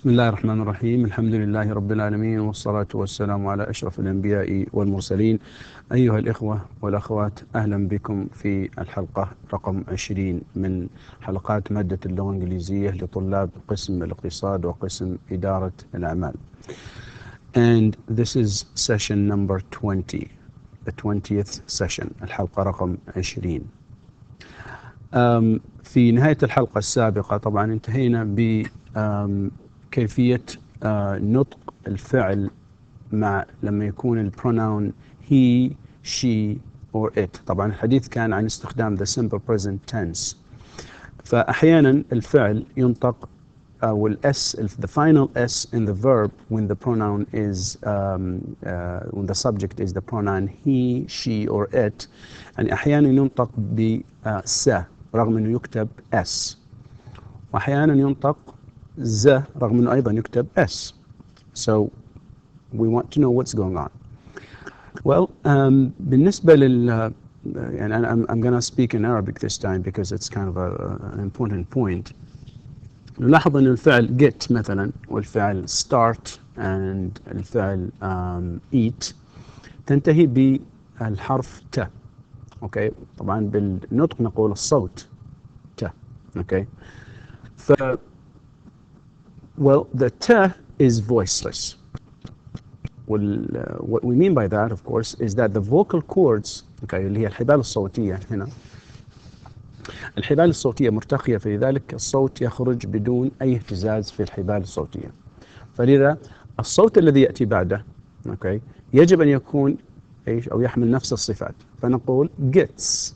بسم الله الرحمن الرحيم. الحمد لله رب العالمين، والصلاة والسلام على أشرف الأنبياء والمرسلين. أيها الإخوة والأخوات، أهلا بكم في الحلقة رقم 20 من حلقات مادة اللغة الإنجليزية لطلاب قسم الاقتصاد وقسم إدارة الأعمال. And this is session number 20, the 20th session, الحلقة رقم 20. في نهاية الحلقة السابقة طبعا انتهينا بكيفية نطق الفعل لما يكون البروناون he, she or it. طبعا الحديث كان عن استخدام the simple present tense. فأحيانا الفعل ينطق والS, the final S in the verb when the pronoun is when the subject is the pronoun he, she or it. يعني أحيانا ينطق س رغم أنه يكتب S، وأحيانا ينطق ز رغم أنه أيضا يكتب S. So we want to know what's going on. Well, بالنسبة يعني I'm going to speak in Arabic this time because it's kind of an important point. نلاحظ أن الفعل get مثلا والفعل start and الفعل eat تنتهي بالحرف ت. Okay. طبعا بالنطق نقول الصوت ت. Okay. Well, the t is voiceless. What we mean by that, of course, is that the vocal cords, okay, اللي هي الحبال الصوتية هنا. الحبال الصوتية مرتخية، فلذلك الصوت يخرج بدون أي اهتزاز في الحبال الصوتية. فلذا الصوت الذي يأتي بعده، okay, يجب أن يكون أو يحمل نفس الصفات. فنقول gets.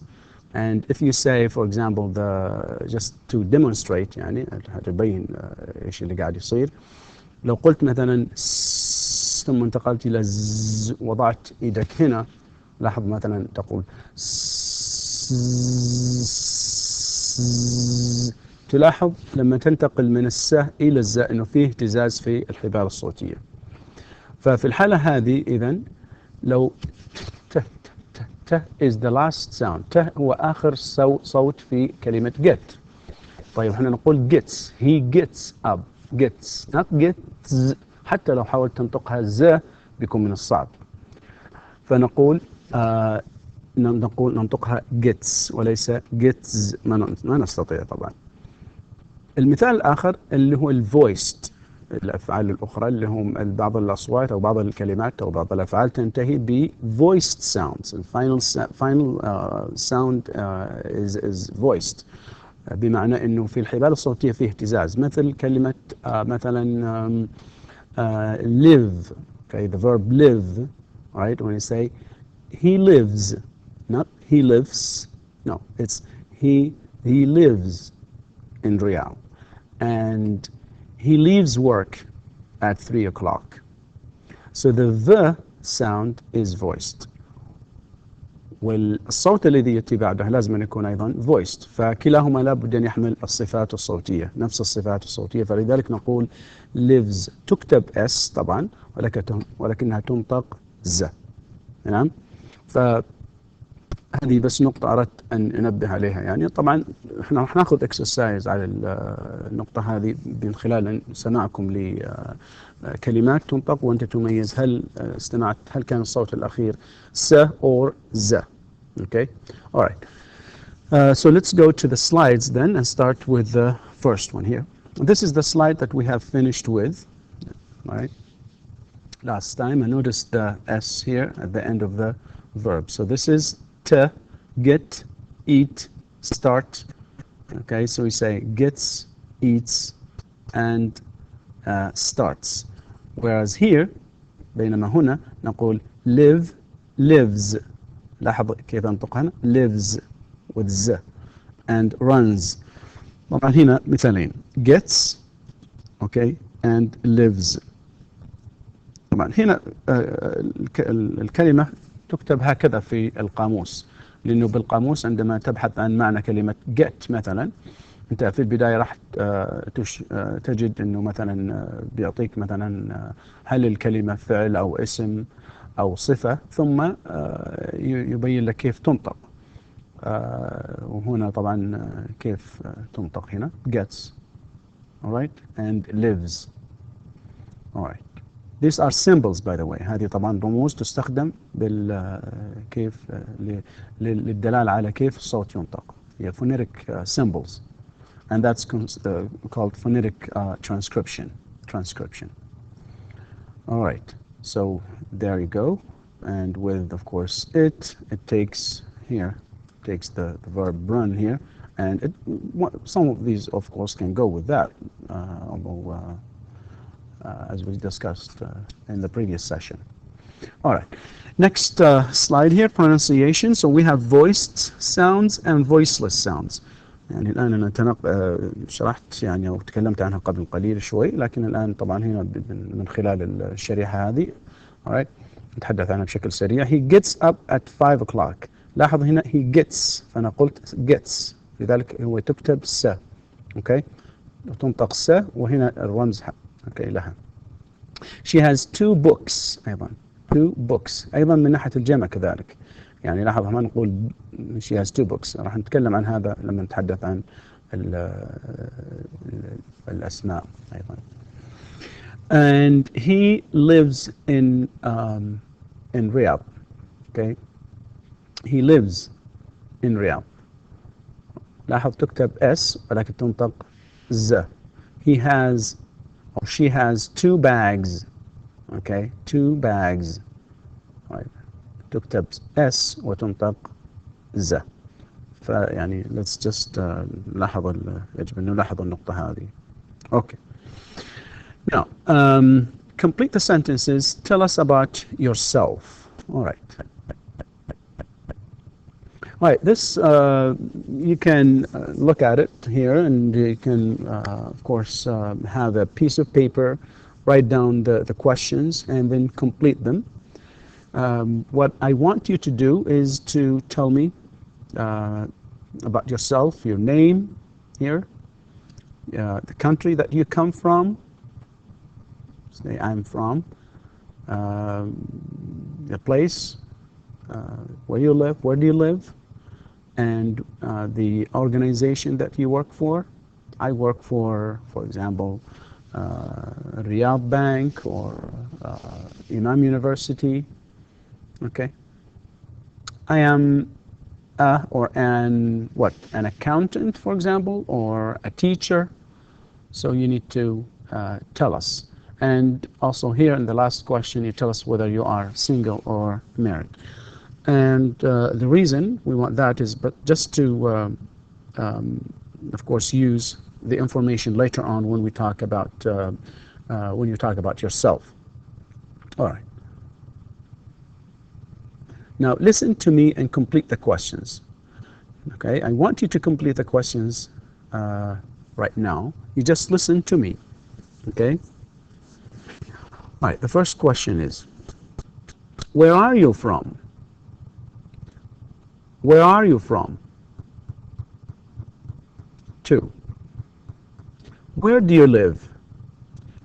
And if you say, for example, just to demonstrate يعني تبين إيش اللي قاعد يصير، لو قلت مثلا ثم انتقلت إلى ز وضعت إيدك هنا، لاحظ مثلا تقول تلاحظ لما تنتقل من الس إلى الز إنه فيه اهتزاز في الحبال الصوتية. ففي الحالة هذه إذن لو ت is the last sound. ت هو آخر صوت في كلمة get. طيب احنا نقول gets. He gets up. gets not gets. حتى لو حاولت تنطقها ز بيكون من الصعب. فنقول ننطقها gets وليس gets. ما نستطيع طبعا. المثال الآخر اللي هو الvoiced، الأفعال الأخرى اللي هم بعض الأصوات أو بعض الكلمات أو بعض الأفعال تنتهي ب voiced sounds. final sound is voiced، بمعنى إنه في الحبال الصوتية فيه اهتزاز، مثل كلمة مثلا live. Okay, the verb live, right? When you say he lives, not he lives. No, it's he lives in Riyadh, and he leaves work at 3 o'clock. So the sound is voiced. والصوت الذي يأتي بعده لازم أن يكون أيضا voiced. فكلاهما لابد أن يحمل الصفات الصوتية، نفس الصفات الصوتية. فلذلك نقول lives تكتب S طبعا ولكنها تنطق Z. نعم. هذه بس نقطة أردت أن أنبه عليها. يعني طبعا احنا راح ناخذ اكسرسايز على النقطة هذه من خلال سماعكم لكلمات تنطق وأنت تميز هل كان الصوت الأخير س or ز. Okay. All right. So let's go to the slides then and start with the first one here. This is the slide that we have finished with. All right. Last time I noticed the S here at the end of the verb. So this is to, get, eat, start. Okay, so we say gets, eats, and starts. Whereas here, بينما هنا نقول live, lives. لاحظ كيف أنطقها هنا lives with z and runs. طبعا هنا مثالين gets, okay, and lives. طبعا هنا الكلمة تكتب هكذا في القاموس، لأنه بالقاموس عندما تبحث عن معنى كلمة get مثلا، أنت في البداية راح تجد أنه مثلا بيعطيك مثلا هل الكلمة فعل أو اسم أو صفة، ثم يبين لك كيف تنطق. وهنا طبعا كيف تنطق هنا gets, alright, and lives. Alright. These are symbols by the way. هذه طبعا رموز تستخدم كيف للدلالة على كيف الصوت ينطق. هي phonetic symbols. And that's called phonetic transcription. Alright. So there you go. And with, of course, it takes the verb run here. And some of these, of course, can go with that, although, as we discussed in the previous session. All right. Next slide here, pronunciation. So we have voiced sounds and voiceless sounds. يعني الآن أنا شرحت يعني أو تكلمت عنها قبل قليل شوي، لكن الآن طبعا هنا من خلال الشريحة هذه. All right. نتحدث عنها بشكل سريع. He gets up at 5 o'clock. لاحظ هنا he gets، فأنا قلت gets، لذلك هو تكتب س. اوكي، تنطق س، وهنا الرمز اوكي لها. She has 2 books أيضا. 2 books أيضا من ناحية الجمع كذلك. يعني لاحظ هنا نقول she has 2 books. راح نتكلم عن هذا لما نتحدث عن الأسماء أيضا. And he lives in Riyadh. Okay, he lives in Riyadh. لاحظ تكتب S ولكن تنطق Z. He has or she has 2 bags. Okay, 2 bags. Right. تكتب S وتنطق Z. فيعني let's just يجب أن نلاحظ النقطة هذه. Okay. Now, complete the sentences. Tell us about yourself. All right. All right, this, you can look at it here, and you can, of course, have a piece of paper, write down the questions, and then complete them. What I want you to do is to tell me about yourself, your name here, the country that you come from. Say, I'm from, the place, where you live, where do you live, and the organization that you work for. I work for example, Riyadh Bank or Imam University. Okay. I am an accountant, for example, or a teacher. So you need to tell us. And also here in the last question, you tell us whether you are single or married. And the reason we want that is just to, of course, use the information later on when we talk about when you talk about yourself. All right. Now listen to me and complete the questions. Okay, I want you to complete the questions right now. You just listen to me. Okay. All right, the first question is, where are you from? Where are you from? 2. Where do you live?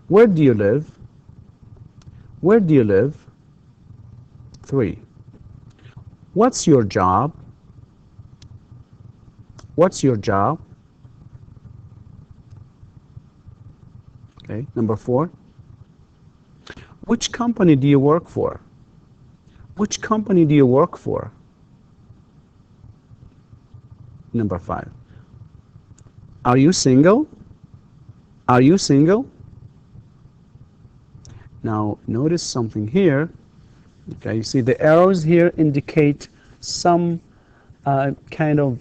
Where do you live? Where do you live? 3. What's your job? What's your job? Okay, number 4. Which company do you work for? Which company do you work for? Number 5. Are you single? Are you single? Now notice something here. Okay, you see the arrows here indicate some kind of,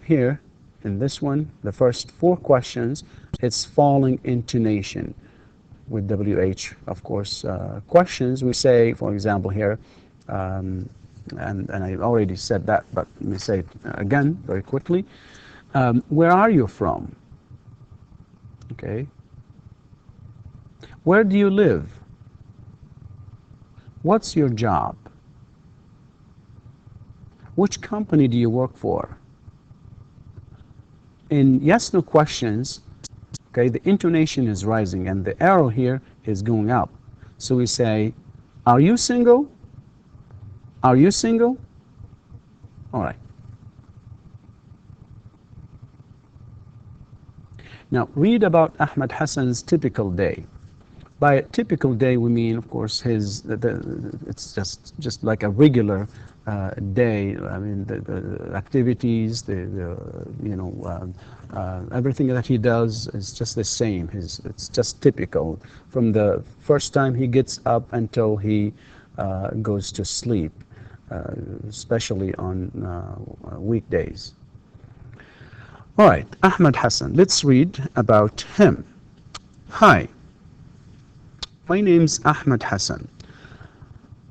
here in this one, the first 4 questions, it's falling intonation. With WH, of course, questions, we say, for example, here, and I already said that, but let me say it again very quickly. Where are you from? Okay. Where do you live? What's your job? Which company do you work for? In yes/no questions, okay, the intonation is rising and the arrow here is going up. So we say, are you single? Are you single? All right. Now read about Ahmed Hassan's typical day. By a typical day, we mean, of course, it's just like a regular day. I mean, the activities, everything that he does is just the same. It's just typical from the first time he gets up until he goes to sleep, especially on weekdays. All right, Ahmed Hassan. Let's read about him. Hi. My name's Ahmed Hassan.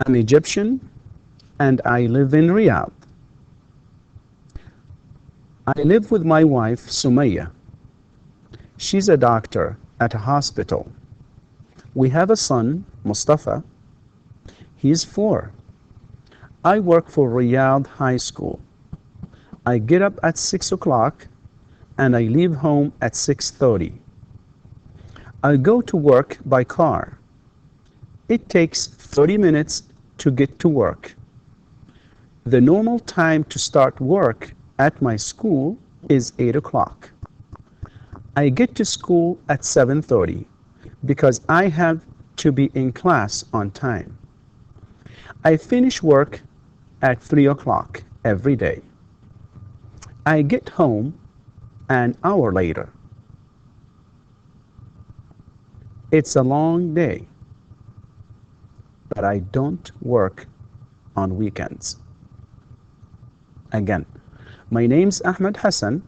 I'm Egyptian and I live in Riyadh. I live with my wife, Sumaya. She's a doctor at a hospital. We have a son, Mustafa. He's 4. I work for Riyadh High School. I get up at 6 o'clock and I leave home at 6:30. I go to work by car. It takes 30 minutes to get to work. The normal time to start work at my school is 8 o'clock. I get to school at 7:30 because I have to be in class on time. I finish work at 3 o'clock every day. I get home an hour later. It's a long day, but I don't work on weekends. Again, my name's Ahmed Hassan.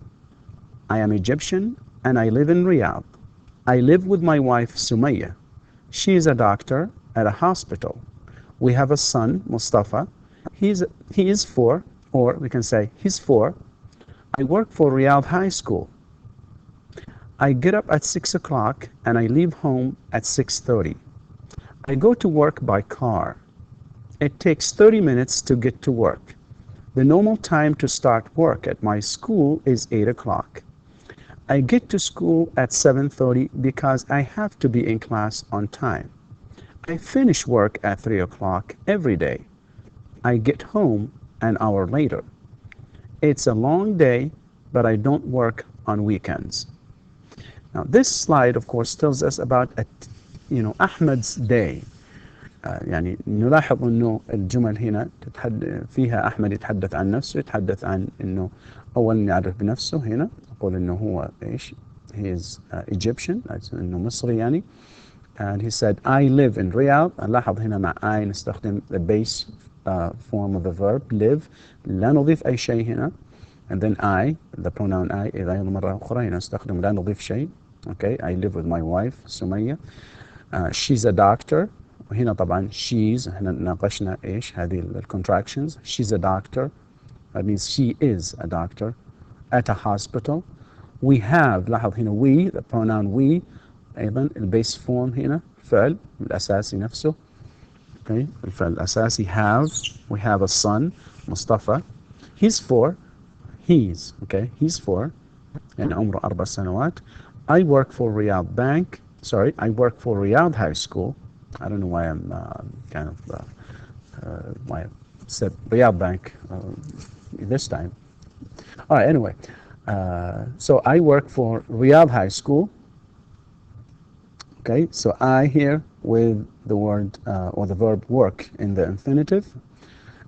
I am Egyptian and I live in Riyadh. I live with my wife Sumaya. She is a doctor at a hospital. We have a son, Mustafa. He is 4, or we can say he's 4. I work for Riyadh High School. I get up at 6 o'clock and I leave home at 6:30. I go to work by car. It takes 30 minutes to get to work. The normal time to start work at my school is 8 o'clock. I get to school at 7:30 because I have to be in class on time. I finish work at 3 o'clock every day. I get home an hour later. It's a long day, but I don't work on weekends. Now this slide of course tells us about Ahmed's day. يعني نلاحظ انه الجمل هنا فيها احمد يتحدث عن نفسه، يتحدث عن انه اول يعرف بنفسه. هنا يقول انه هو ايش؟ he is Egyptian، انه مصري يعني. and he said I live in Riyadh. نلاحظ هنا مع I نستخدم the base form of the verb live، لا نضيف اي شيء هنا. and then I the pronoun I اذا مرة اخرى هنا نستخدم لا نضيف شيء. okay, I live with my wife Sumaya. she's a doctor. وهنا طبعا she's احنا ناقشنا ايش هذه contractions. she's a doctor, that means she is a doctor at a hospital. we have لاحظ هنا we the pronoun we ايضا البيس فورم هنا فعل الاساسي نفسه. okay. الفعل الاساسي have. we have a son Mustafa. he's 4. he's 4 يعني عمره 4 سنوات. I work for Riyadh Bank. I work for Riyadh High School. I don't know why I'm why I said Riyadh Bank this time. All right, anyway. So I work for Riyadh High School. Okay, so I here with the word or the verb work in the infinitive.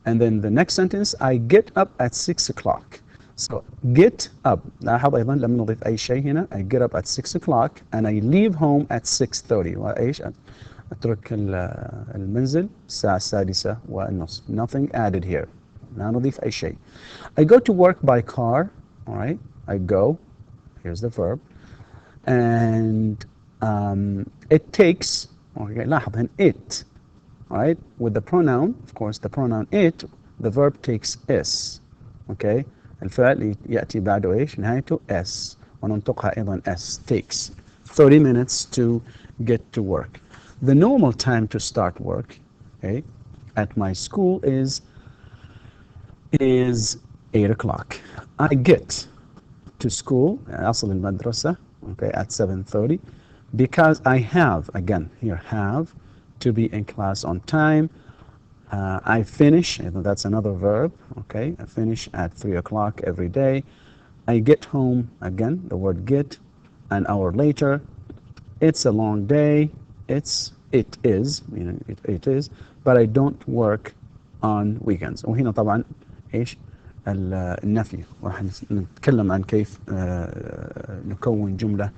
And then the next sentence, I get up at 6 o'clock. So get up. لاحظ أيضا لم نضيف أي شيء هنا. I get up at 6 o'clock and I leave home at 6:30. وإيش؟ أترك المنزل الساعة 6:30. Nothing added here. لا نضيف أي شيء. I go to work by car. All right. I go. Here's the verb. And it takes. Okay. لاحظ هنا it. All right. With the pronoun, of course, the pronoun it. The verb takes s. Okay. الفعل يأتي بعده إيش؟ نهايته s. وننطقها أيضا s. Takes 30 minutes to get to work. The normal time to start work, okay, at my school is 8 o'clock. I get to school, أصل المدرسة, okay, at 7:30 because I have, again here have, to be in class on time. I finish, that's another verb, okay, I finish at 3 o'clock every day. I get home, again, the word get, an hour later. It's a long day, it is, meaning it is, but I don't work on weekends. وهنا طبعا ايش النفي، وراح نتكلم عن كيف نكون جملة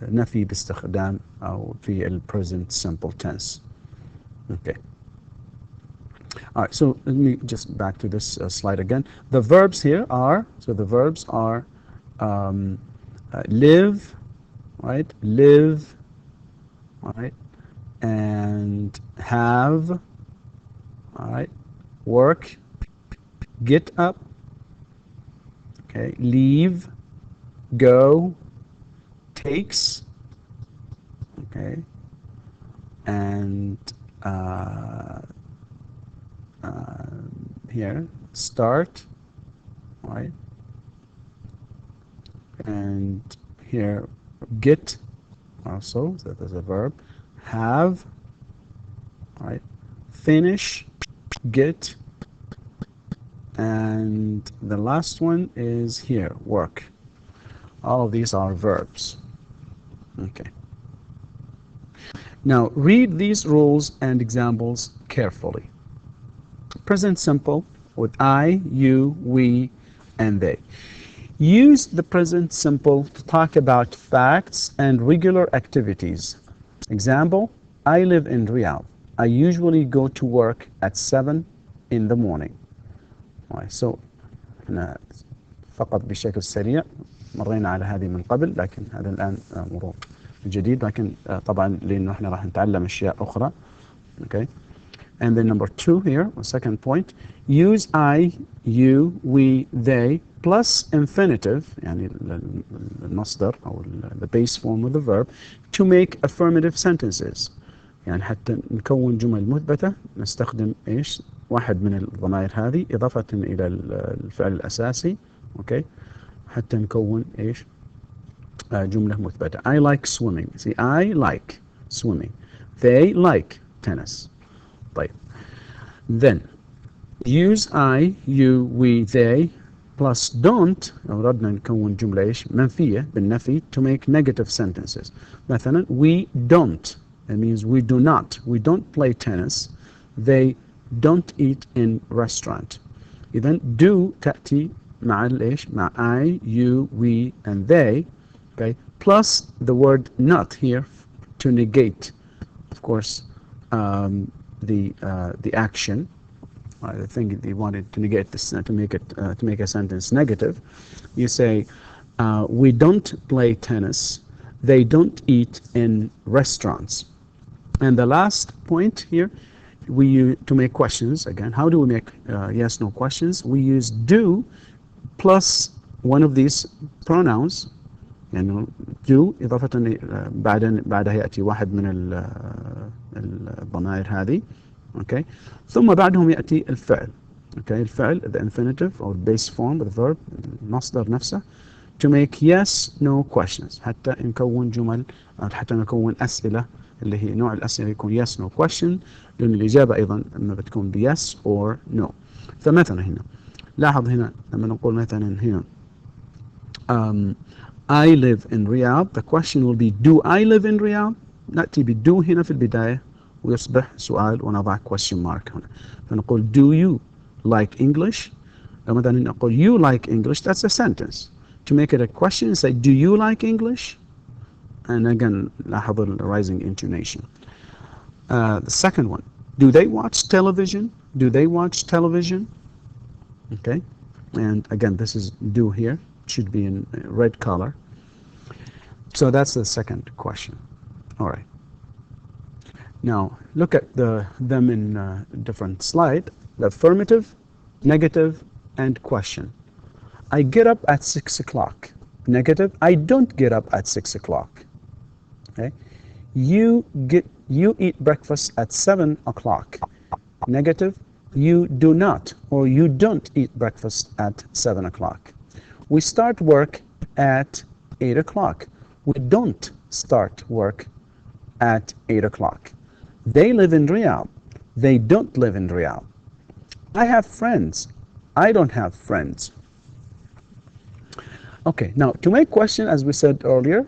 نفي باستخدام أو في ال present simple tense. Okay. All right, so let me just back to this slide again. The verbs here are, so the verbs are live, right? Live, right? And have, all right? Work, get up, okay? Leave, go, takes, okay? And here, start, right? And here, get, also, so there's a verb. Have, right? Finish, get, and the last one is here, work. All of these are verbs. Okay. Now, read these rules and examples carefully. Present simple with I, you, we, and they. Use the present simple to talk about facts and regular activities. Example, I live in Riyadh. I usually go to work at 7 in the morning. Right, so احنا فقط بشكل سريع مرينا على هذه من قبل، لكن هذا الآن مرور جديد، لكن طبعا لأنه احنا راح نتعلم أشياء أخرى. Okay. And then number 2 here, the second point, use I, you, we, they plus infinitive, يعني المصدر أو the base form of the verb, to make affirmative sentences. يعني حتى نكون جمل مثبتة نستخدم إيش؟ واحد من الضمائر هذه إضافة إلى الفعل الأساسي. Okay. حتى نكون إيش؟ جملة مثبتة. I like swimming. See, I like swimming. They like tennis. طيب. Then use I, you, we, they plus don't. أردنا نكون جملة إيش؟ منفية بالنفي to make negative sentences. مثلا we don't. That means we do not. We don't play tennis. They don't eat in restaurant. إذن do تأتي مع الإيش؟ مع I, you, we, and they. Okay. Plus the word not here to negate, of course, the action. The thing they wanted to negate this to make a sentence negative. You say we don't play tennis. They don't eat in restaurants. And the last point here, we use to make questions again. How do we make yes no questions? We use do plus one of these pronouns. يعني do إضافة بعدها يأتي واحد من الضمائر هذه. Okay. ثم بعدهم يأتي الفعل. Okay. الفعل the infinitive or base form of the verb المصدر نفسه to make yes no questions حتى نكون جمل أو حتى نكون أسئلة اللي هي نوع الأسئلة يكون yes no question لأن الإجابة أيضا إما بتكون ب yes or no. فمثلا هنا لاحظ هنا لما نقول مثلا هنا I live in Riyadh. The question will be do I live in Riyadh. نأتي بالدو هنا في البداية ويصبح سؤال ونضع question mark هنا. فنقول do you like English. مثلا نقول you like English. That's a sentence. To make it a question, say do you like English. And again لاحظ the rising intonation. The second one, do they watch television? Do they watch television? Okay. And again this is do here. It should be in red color. So that's the second question. All right. Now look at them in a different slide. The affirmative, negative, and question. I get up at 6 o'clock. Negative, I don't get up at 6 o'clock. Okay. You eat breakfast at 7 o'clock. Negative, you do not or you don't eat breakfast at 7 o'clock. We start work at 8 o'clock. We don't start work at 8 o'clock. They live in Riyadh. They don't live in Riyadh. I have friends. I don't have friends. Okay, now to make question, as we said earlier,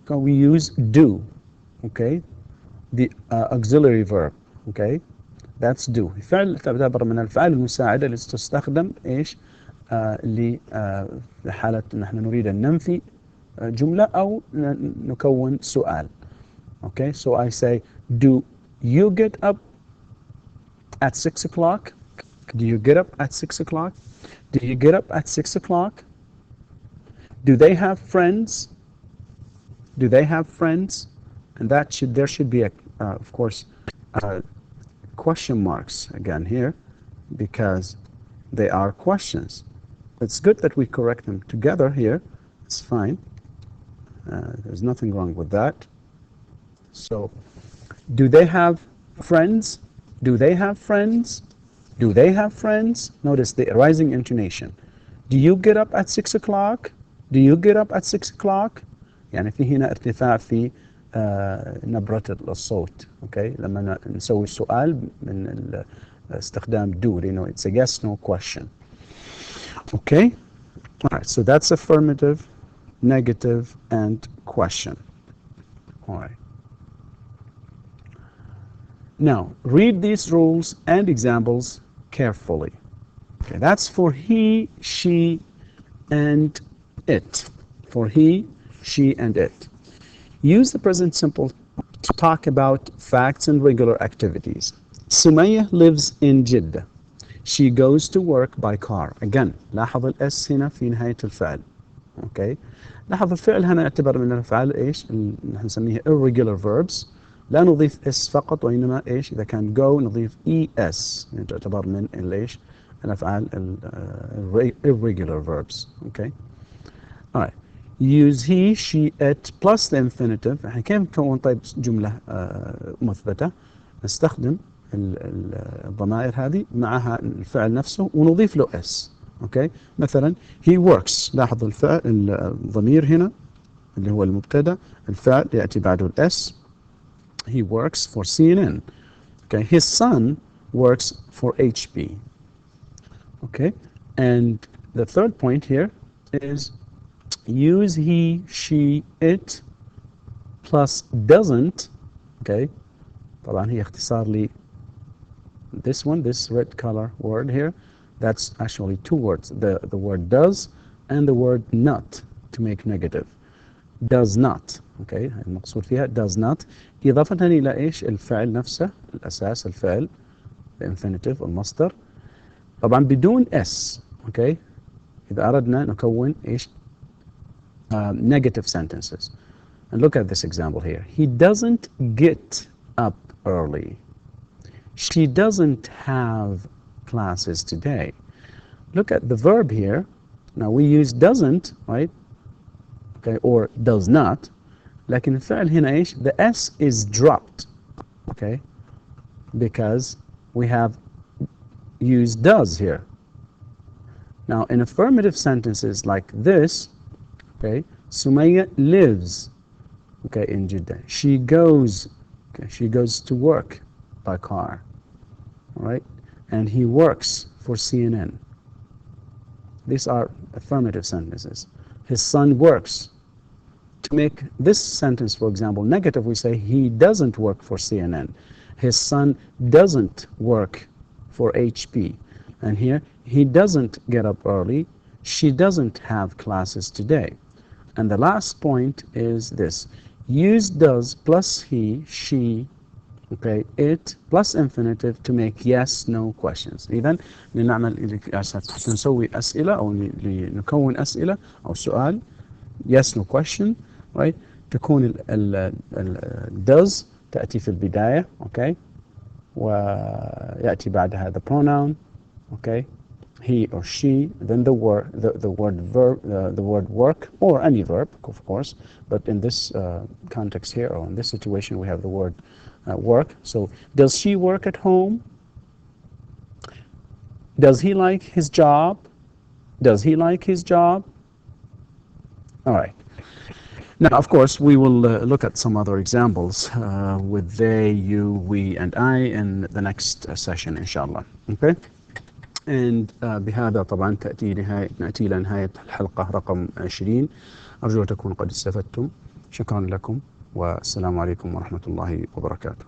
we use do. Okay, the auxiliary verb. Okay, that's do. فعل تعتبر من الأفعال المساعدة اللي تستخدم إيش لحالة نحن نريد أن ننفي جملة أو نكون سؤال. Okay, so I say, do you get up at 6 o'clock? Do you get up at 6 o'clock? Do you get up at 6 o'clock? Do they have friends? Do they have friends? And there should be, of course, question marks again here, because they are questions. It's good that we correct them together here. It's fine. There's nothing wrong with that. So, do they have friends? Do they have friends? Do they have friends? Notice the rising intonation. Do you get up at 6 o'clock? Do you get up at 6 o'clock? يعني في هنا ارتفاع في نبرة الصوت. Okay? لما نسوي السؤال من استخدام do, you know, it's a yes no question. Okay? All right, so that's affirmative, negative, and question. All right. Now, read these rules and examples carefully. Okay, that's for he, she, and it. For he, she, and it. Use the present simple to talk about facts and regular activities. Sumaya lives in Jeddah. She goes to work by car. Again, لاحظ الاس هنا في نهاية الفعل. Okay. لاحظ الفعل هنا يعتبر من الأفعال ايش؟ نحن نسميها irregular verbs. لا نضيف اس فقط، وإنما ايش؟ إذا كان go نضيف es، يعني تعتبر من الايش؟ الأفعال irregular verbs. Okay. All right. Use he, she, it plus the infinitive. احنا كيف نكون طيب جملة مثبتة؟ نستخدم الضمائر هذه معها الفعل نفسه ونضيف له اس. اوكي، مثلا he works، لاحظ الفعل الضمير هنا اللي هو المبتدا، الفعل ياتي بعده الاس. he works for CNN. Okay, his son works for HP. Okay, and the third point here is use he, she, it plus doesn't. Okay, طبعا هي اختصار لي this one, this red color word here. That's actually two words, the word does and the word not, to make negative. Does not. Okay, المقصود فيها does not إضافة إلى إيش؟ الفعل نفسه، الأساس الفعل، the infinitive المصدر، طبعا بدون s. Okay, إذا أردنا نكون إيش؟ Negative sentences. And look at this example here. He doesn't get up early. She doesn't have classes today. Look at the verb here. Now we use doesn't, right? Okay, or does not. لكن الفعل هنا إيش؟ The S is dropped. Okay, because we have used does here. Now in affirmative sentences like this, okay, Sumaya lives, okay, in Jeddah. She goes to work by car, all right, and he works for CNN. These are affirmative sentences. His son works. To make this sentence, for example, negative, we say he doesn't work for CNN. His son doesn't work for HP. And here, he doesn't get up early. She doesn't have classes today. And the last point is this. Use does plus he, she, okay, it plus infinitive to make yes, no questions. إذن لنعمل حتى نسوي أسئلة أو نكون أسئلة أو سؤال yes, no question, right? تكون does تأتي في البداية, okay, ويأتي بعدها the pronoun, okay, he or she, then the word work, or any verb, of course, but in this context here, or in this situation, we have the word work. So, does she work at home? Does he like his job? Does he like his job? All right. Now, of course, we will look at some other examples with they, you, we, and I in the next session, inshallah. Okay? And بهذا طبعا نأتي إلى نهاية الحلقة رقم 20. أرجو أن تكونوا قد استفدتم. شكرا لكم. والسلام عليكم ورحمة الله وبركاته.